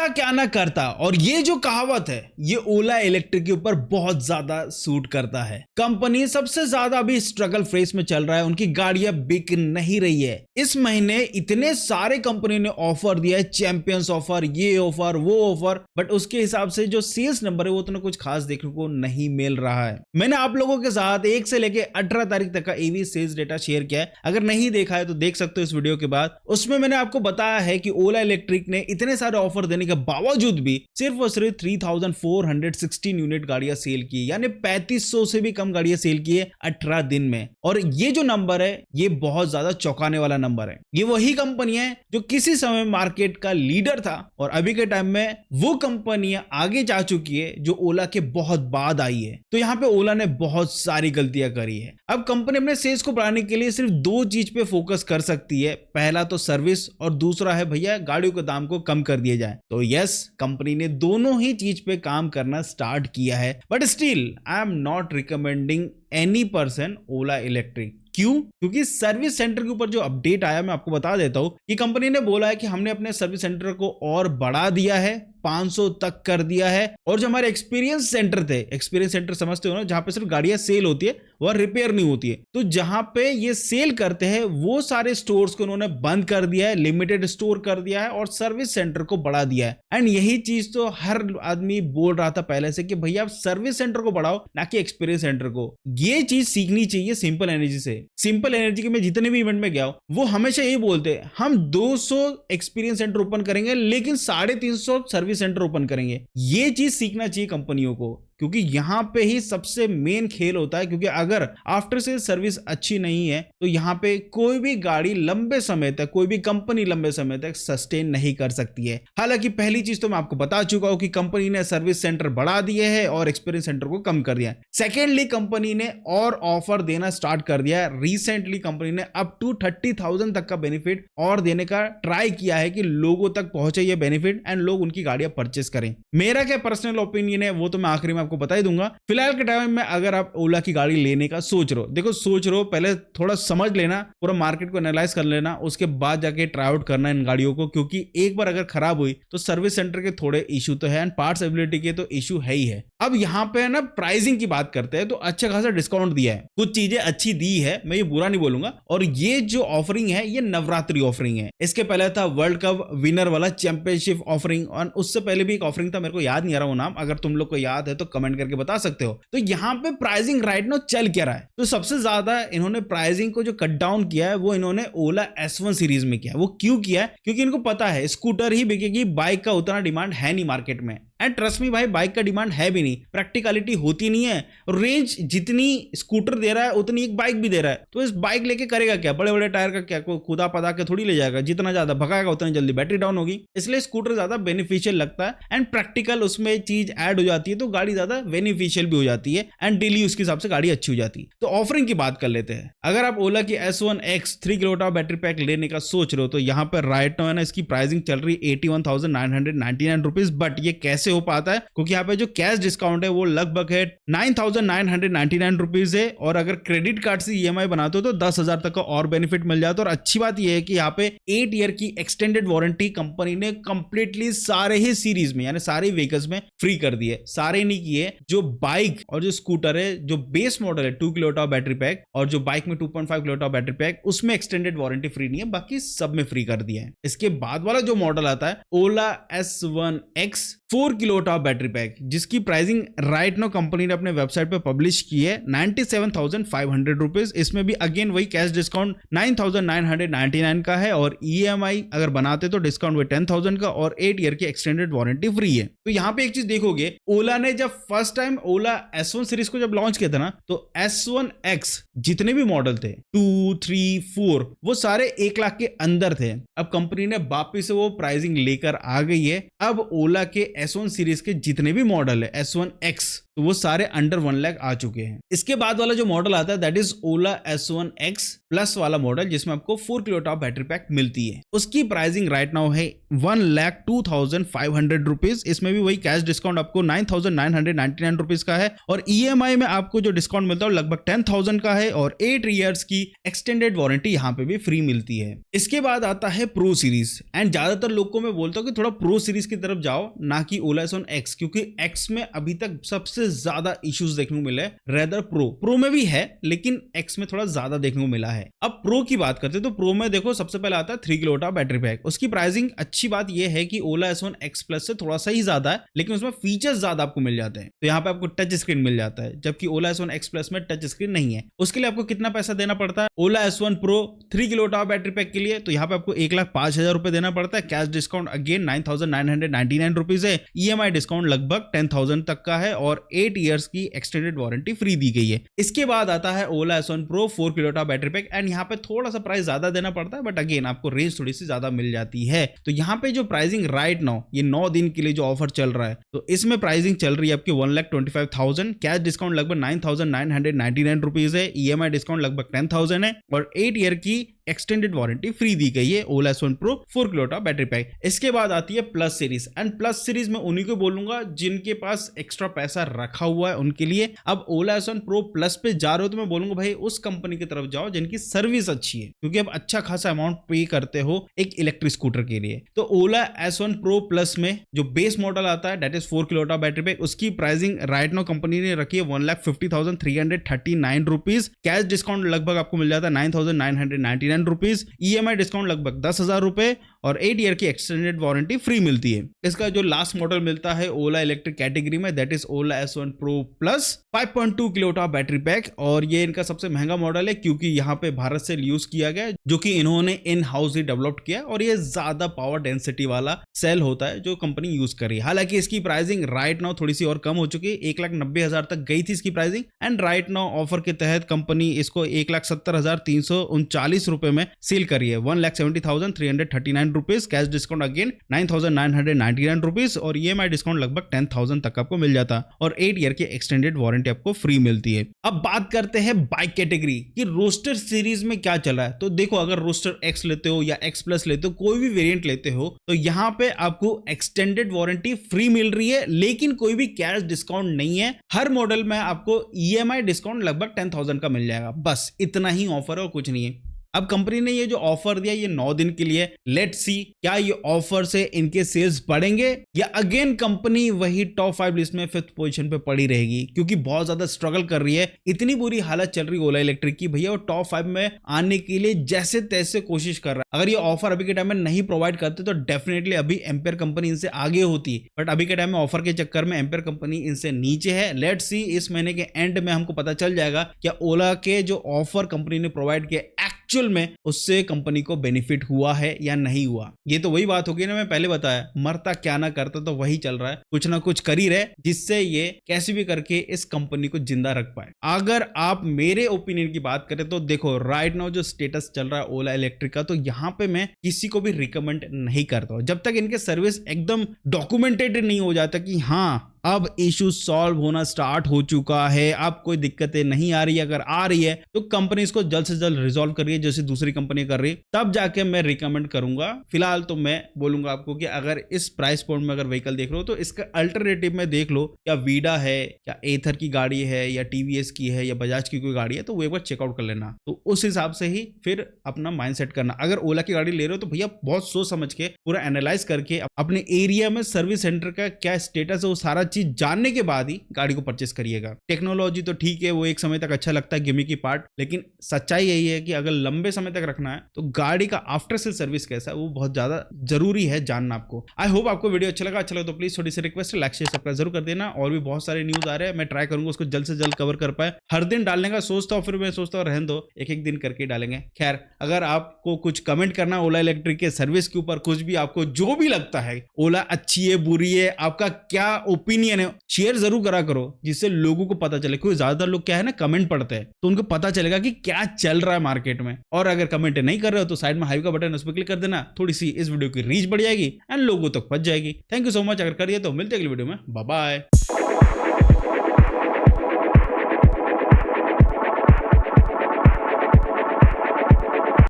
करता क्या ना करता, और ये जो कहावत है ये ओला इलेक्ट्रिक के ऊपर बहुत ज्यादा सूट करता है। कंपनी सबसे ज्यादा अभी स्ट्रगल फेज में चल रहा है, उनकी गाड़ियां बिक नहीं रही है। इस महीने इतने सारे कंपनी ने ऑफर दिया है, चैंपियंस ऑफर, ये ऑफर, वो ऑफर, बट उसके हिसाब से जो सेल्स नंबर है वो तो कुछ खास देखने को नहीं मिल रहा है। मैंने आप लोगों के साथ 1 से लेके 18 तारीख तक का ईवी सेल्स डेटा शेयर किया है, अगर नहीं देखा है तो देख सकते हो इस वीडियो के बाद। उसमें मैंने आपको बताया है कि ओला इलेक्ट्रिक ने इतने सारे ऑफर देने के बावजूद भी सिर्फ और सिर्फ 3416 यूनिट गाड़ियां सेल की, यानी 3500 से भी कम गाड़ियां सेल की है 18 दिन में। और ये जो नंबर है ये बहुत ज्यादा चौंकाने वाला नंबर है। ये वही कंपनी है जो किसी समय मार्केट का लीडर था और अभी के टाइम में वो कंपनियां आगे जा चुकी है जो ओला के बहुत बाद आई है। तो यहाँ पे ओला ने बहुत सारी गलतियां करी है। अब कंपनी अपने सेल्स को बढ़ाने के लिए सिर्फ 2 चीज पे फोकस कर सकती है, पहला तो सर्विस और दूसरा है भैया गाड़ियों के दाम को कम कर दिया जाए। तो यस, कंपनी ने दोनों ही चीज पे काम करना स्टार्ट किया है, but still I am not recommending any person Ola electric. क्यों? क्योंकि सर्विस सेंटर के ऊपर जो अपडेट आया मैं आपको बता देता हूं कि कंपनी ने बोला है कि हमने अपने सर्विस सेंटर को और बढ़ा दिया है, 500 तक कर दिया है। और जो हमारे एक्सपीरियंस सेंटर थे, एक्सपीरियंस सेंटर समझते हो ना, जहां पे सिर्फ गाड़ियां सेल होती है वह रिपेयर नहीं होती है, तो जहां पे ये सेल करते हैं वो सारे स्टोर्स को उन्होंने बंद कर दिया है, लिमिटेड स्टोर कर दिया है और सर्विस सेंटर को बढ़ा दिया है। एंड यही चीज तो हर आदमी बोल रहा था पहले से कि भैया आप सर्विस सेंटर को बढ़ाओ ना कि एक्सपीरियंस सेंटर को। ये चीज सीखनी चाहिए सिंपल एनर्जी से। सिंपल एनर्जी के मैं जितने भी इवेंट में गया वो हमेशा यही बोलते हैं हम 200 एक्सपीरियंस सेंटर ओपन करेंगे लेकिन 350 सर्विस सेंटर ओपन करेंगे। ये चीज सीखना चाहिए कंपनियों को, क्योंकि यहां पे ही सबसे मेन खेल होता है। क्योंकि अगर आफ्टर सेल सर्विस अच्छी नहीं है तो यहां पे कोई भी गाड़ी लंबे समय तक, कोई भी कंपनी लंबे समय तक सस्टेन नहीं कर सकती है। हालांकि पहली चीज तो मैं आपको बता चुका हूं कि कंपनी ने सर्विस सेंटर बढ़ा दिए हैं और एक्सपीरियंस सेंटर को कम कर दिया है। सेकेंडली, कंपनी ने और ऑफर देना स्टार्ट कर दिया है। रिसेंटली कंपनी ने अप टू 30,000 तक का बेनिफिट और देने का ट्राई किया है कि लोगों तक पहुंचे ये बेनिफिट एंड लोग उनकी गाड़ियां परचेस करें। मेरा क्या पर्सनल ओपिनियन है वो तो मैं आखिरी में आपको बता ही दूंगा। फिलहाल के टाइम में अगर आप ओला की गाड़ी लेने का सोच रहे हो, देखो सोच रहे हो, पहले थोड़ा समझ लेना, पूरा मार्केट को एनालाइज कर लेना, उसके बाद जाके ट्राई आउट करना इन गाड़ियों को। क्योंकि एक बार अगर खराब हुई तो सर्विस सेंटर के थोड़े इशू तो है एंड पार्ट्स अवेलेबिलिटी के तो इशू है ही है। अब यहाँ पे ना प्राइसिंग की बात करते हैं तो अच्छा खासा डिस्काउंट दिया है, कुछ चीजें अच्छी दी है, मैं ये बुरा नहीं बोलूंगा। और ये जो ऑफरिंग है ये नवरात्रि ऑफरिंग है। इसके पहले था वर्ल्ड कप विनर वाला चैंपियनशिप ऑफरिंग, और उससे पहले भी एक ऑफरिंग था, मेरे को याद नहीं आ रहा वो नाम, अगर तुम लोग को याद है तो कमेंट करके बता सकते हो। तो यहाँ पे प्राइसिंग राइट नाउ चल क्या रहा है, तो सबसे ज्यादा इन्होंने प्राइसिंग को जो कट डाउन किया है वो इन्होंने ओला S1 सीरीज में किया है। वो क्यों किया है? क्योंकि इनको पता है स्कूटर ही बिकेगी, बाइक का उतना डिमांड है नहीं मार्केट में। एंड ट्रस्ट मी भाई, बाइक का डिमांड है भी नहीं, प्रैक्टिकलिटी होती नहीं है। रेंज जितनी स्कूटर दे रहा है उतनी एक बाइक भी दे रहा है, तो इस बाइक लेके करेगा क्या? बड़े बड़े टायर का क्या कोई खुदा पदा के थोड़ी ले जाएगा, जितना ज्यादा भगाएगा उतनी जल्दी बैटरी डाउन होगी। इसलिए स्कूटर ज्यादा बेनिफिशियल लगता है एंड प्रैक्टिकल उसमें चीज ऐड हो जाती है तो गाड़ी ज्यादा बेनिफिशियल भी हो जाती है एंड डेली उसके हिसाब से गाड़ी अच्छी हो जाती है। तो ऑफरिंग की बात कर लेते हैं। अगर आप ओला की S1 X 3 kilowatt battery pack लेने का सोच रहे हो तो यहाँ पर राइट नाउ है ना, इसकी प्राइसिंग चल रही है 81,999 रुपीज। बट ये कैसे हो पाता है? क्योंकि यहाँ पे जो कैश डिस्काउंट है वो लगभग है 9,999 रुपीज है, और अगर क्रेडिट कार्ड से EMI बनाते हो तो 10,000 तक का और बेनिफिट मिल जाता है। और अच्छी बात यह है कि यहाँ पे 8 ईयर की एक्सटेंडेड वारंटी कंपनी ने कंप्लीटली सारे ही सीरीज में, यानी सारे व्हीकल्स में फ्री कर दी है। सारे नहीं किए, जो बाइक और जो स्कूटर है, जो बेस मॉडल है 2 किलोवाट बैटरी पैक और जो बाइक में 2.5 किलोवाट बैटरी पैक, उसमें एक्सटेंडेड वारंटी फ्री नहीं है, बाकी सब में फ्री कर दिया है। इसके बाद वाला जो मॉडल आता है ओला S1 X 4 kilowatt battery pack, जिसकी प्राइसिंग राइट नाउ कंपनी ने अपने वेबसाइट पे पब्लिश की है 97,500 रुपीज। इसमें भी अगेन वही कैश डिस्काउंट 9,999 का है और EMI अगर बनाते तो डिस्काउंट वो 10,000 का और 8 ईयर की एक्सटेंडेड वारंटी फ्री है। तो यहाँ पे एक चीज देखोगे, ओला ने जब फर्स्ट टाइम ओला S1 सीरीज को जब लॉन्च किया था ना, तो S1 X जितने भी मॉडल थे 2, 3, 4 वो सारे 1 लाख के अंदर थे। अब कंपनी ने वापिस से वो प्राइसिंग लेकर आ गई है। अब ओला के S1 सीरीज के जितने भी मॉडल है S1 X तो वो सारे अंडर 1 लाख आ चुके हैं। इसके बाद वाला जो मॉडल आता है that is Ola S1X plus वाला मॉडल, जिसमें आपको 4 किलोवाट आवर बैटरी पैक मिलती है। उसकी प्राइसिंग राइट नाउ है 1,02,500 रुपीज। इसमें भी वही कैश डिस्काउंट आपको 9,999 रुपीज का है, और EMI में आपको जो डिस्काउंट मिलता है लगभग 10,000 का है, और 8 ईयर्स की एक्सटेंडेड वारंटी यहाँ पे भी फ्री मिलती है। इसके बाद आता है प्रो सीरीज, एंड ज्यादातर लोग को मैं बोलता हूँ कि थोड़ा प्रो सीरीज की तरफ जाओ, ना कि ओला S1X, क्योंकि X में अभी तक सबसे ज्यादा इश्यूज देखने को मिले, रेदर प्रो में भी है लेकिन X में थोड़ा ज्यादा देखने को मिला है। अब प्रो की बात करते हैं तो प्रो में देखो सबसे पहले आता है 3 किलोवाट आवर बैटरी पैक। उसकी प्राइसिंग अच्छी बात यह है कि ओला S1X प्लस से थोड़ा सा ही ज्यादा है, लेकिन उसमें फीचर्स ज्यादा आपको मिल जाते हैं। तो यहाँ पे आपको टच स्क्रीन मिल जाता है, जबकि ओला S1X प्लस में टच स्क्रीन नहीं है। उसके लिए आपको कितना पैसा देना पड़ता है? ओला S1 Pro 3 kilowatt hour battery pack के लिए तो यहाँ पे आपको 1,05,000 रुपए देना पड़ता है। कैश डिस्काउंट अगेन 9,999 रुपीज है। EMI डिस्काउंट लगभग 10,000 तक का है, और 8 ईयर्स की एक्सटेंडेड वारंटी फ्री दी गई है। इसके बाद आता है ओला S1 Pro 4 kilowatt hour battery pack, and यहाँ पे थोड़ा सा प्राइस ज्यादा देना पड़ता है, बट अगेन आपको रेंज थोड़ी सी ज्यादा मिल जाती है। तो यहाँ पे जो प्राइसिंग राइट नाउ ये 9 दिन के लिए जो ऑफर चल रहा है, तो इसमें प्राइसिंग चल रही है आपकी 1,25,000। कैश डिस्काउंट लगभग 9,999 रुपीज है। EMI डिस्काउंट लगभग 10,000 है, और 8 ईयर की एक्सटेंडेड वारंटी फ्री दी गई है ओला S1 Pro 4 kilowatt hour battery pack. इसके बाद आती है plus series, and plus series में उन्हीं को बोलूंगा जिनके पास एक्स्ट्रा पैसा रखा हुआ है उनके लिए। अब ओला S1 Pro प्लस पे जा रहे हो तो मैं बोलूंगा भाई उस कंपनी की तरफ जाओ जिनकी सर्विस अच्छी है, क्योंकि अब अच्छा खासा अमाउंट पे करते हो एक इलेक्ट्रिक स्कूटर के लिए। तो ओला S1 Pro प्लस में जो बेस मॉडल आता है that is 4 kilowatt hour battery pack, उसकी प्राइसिंग राइट नाउ कंपनी ने रखी है 1,50,339 रुपीज। कैश डिस्काउंट लगभग आपको मिल जाता है 9,999 रुपीज। EMI डिस्काउंट लगभग 10,000 रुपए, और 8 ईयर की एक्सटेंडेड वारंटी फ्री मिलती है। इसका जो लास्ट मॉडल मिलता है ओला इलेक्ट्रिक कैटेगरी में that is Ola S1 Pro plus 5.2 kilowatt hour battery pack, और ये इनका सबसे महंगा मॉडल है क्योंकि यहाँ पे भारत से यूज किया गया, जो कि इन्होंने इन हाउस ही डेवलप किया, और ये ज्यादा पावर डेंसिटी वाला सेल होता है जो कंपनी यूज कर रही है। हालांकि इसकी प्राइसिंग राइट नाउ थोड़ी सी और कम हो चुकी है, 1,90,000 तक गई थी इसकी pricing, and right now offer के तहत कंपनी इसको 1,70,339 रुपए में सेल करी है 1,70,339 rupees. Cash discount again 9,999 rupees, और EMI डिस्काउंट लगभग 10,000 तक आपको मिल जाता, और 8 ईयर की एक्सटेंडेड वारंटी आपको फ्री मिलती है। अब बात करते हैं बाइक कैटेगरी कि रोस्टर सीरीज में क्या चला है। तो देखो अगर रोस्टर X लेते हो या X प्लस लेते हो, कोई भी वेरिएंट लेते हो, तो यहाँ पे आपको एक्सटेंडेड वारंटी फ्री मिल रही है, लेकिन कोई भी कैश डिस्काउंट नहीं है। हर मॉडल में आपको EMI डिस्काउंट लगभग 10,000 का मिल जाएगा, बस इतना ही ऑफर है और कुछ नहीं है। अब कंपनी ने ये जो ऑफर दिया ये 9 दिन के लिए, लेट्स सी क्या ये ऑफर से इनके सेल्स बढ़ेंगे या अगेन कंपनी वही टॉप 5 लिस्ट में 5th पोजीशन पे पड़ी रहेगी, क्योंकि बहुत ज्यादा स्ट्रगल कर रही है। इतनी बुरी हालत चल रही है ओला इलेक्ट्रिक की, भैया वो टॉप 5 में आने के लिए जैसे तैसे कोशिश कर रहा है। अगर ये ऑफर अभी के टाइम में नहीं प्रोवाइड करते तो डेफिनेटली अभी एम्पेयर कंपनी इनसे आगे होती, बट अभी के टाइम में ऑफर के चक्कर में एम्पेयर कंपनी इनसे नीचे है। लेट्स सी इस महीने के एंड में हमको पता चल जाएगा क्या ओला के जो ऑफर कंपनी ने प्रोवाइड किया एक्चुअल में उससे कंपनी को बेनिफिट हुआ है या नहीं हुआ। ये तो वही बात होगी ना, मैं पहले बताया मरता क्या ना करता, तो वही चल रहा है, कुछ ना कुछ कर ही रहे जिससे ये कैसे भी करके इस कंपनी को जिंदा रख पाए। अगर आप मेरे ओपिनियन की बात करें तो देखो राइट नाउ जो स्टेटस चल रहा है ओला इलेक्ट्रिक का, तो यहाँ पे मैं किसी को भी रिकमेंड नहीं करता हूं जब तक इनके सर्विस एकदम डॉक्यूमेंटेड नहीं हो जाता कि हाँ अब इशू सॉल्व होना स्टार्ट हो चुका है, अब कोई दिक्कतें नहीं आ रही है। अगर आ रही है तो कंपनी इसको जल्द से जल्द रिजॉल्व कर रही है जैसे दूसरी कंपनी कर रही है, तब जाके मैं रिकमेंड करूंगा। फिलहाल तो मैं बोलूंगा आपको कि अगर इस प्राइस पॉइंट में अगर व्हीकल देख रहे हो तो इसका अल्टरनेटिव में देख लो, क्या वीडा है, क्या एथर की गाड़ी है, या टीवीएस की है, या बजाज की कोई गाड़ी है, तो वो एक बार चेकआउट कर लेना। तो उस हिसाब से ही फिर अपना माइंडसेट करना। अगर ओला की गाड़ी ले रहे हो तो भैया बहुत सोच समझ के पूरा एनालाइज करके अपने एरिया में सर्विस सेंटर का क्या स्टेटस है वो सारा चीज जानने के बाद ही गाड़ी को परचेस करिएगा। टेक्नोलॉजी तो ठीक है, वो एक समय तक अच्छा लगता है गिमिकी पार्ट, लेकिन सच्चाई यही है कि अगर लंबे समय तक रखना है तो गाड़ी का आफ्टर सेल सर्विस कैसा है वो बहुत ज्यादा जरूरी है जानना आपको। आई होप आपको वीडियो अच्छा लगा तो प्लीज थोड़ी सी रिक्वेस्ट है, लाइक शेयर सब्सक्राइब जरूर कर देना। और भी बहुत सारे न्यूज आ रहे हैं, मैं ट्राई करूंगा उसको जल्द से जल्द कवर कर पाए। हर दिन डालने का सोचता हूं, फिर मैं सोचता हूं रहने दो, एक एक दिन करके डालेंगे। खैर अगर आपको कुछ कमेंट करना ओला इलेक्ट्रिक के सर्विस के ऊपर, कुछ भी आपको जो भी लगता है ओला अच्छी है बुरी है, आपका क्या ओपिनियन है, शेयर जरूर करा करो जिससे लोगों को पता चले। क्योंकि ज्यादातर लोग क्या है ना कमेंट पढ़ते हैं तो उनको पता चलेगा कि क्या चल रहा है मार्केट में। और अगर कमेंट नहीं कर रहे हो तो साइड में हाइव का बटन उस पर क्लिक कर देना, थोड़ी सी इस वीडियो की रीच बढ़ जाएगी एंड लोगों तक पहुंच जाएगी। Thank you so much. अगर करिए तो मिलते हैं अगली वीडियो में, बाय बाय।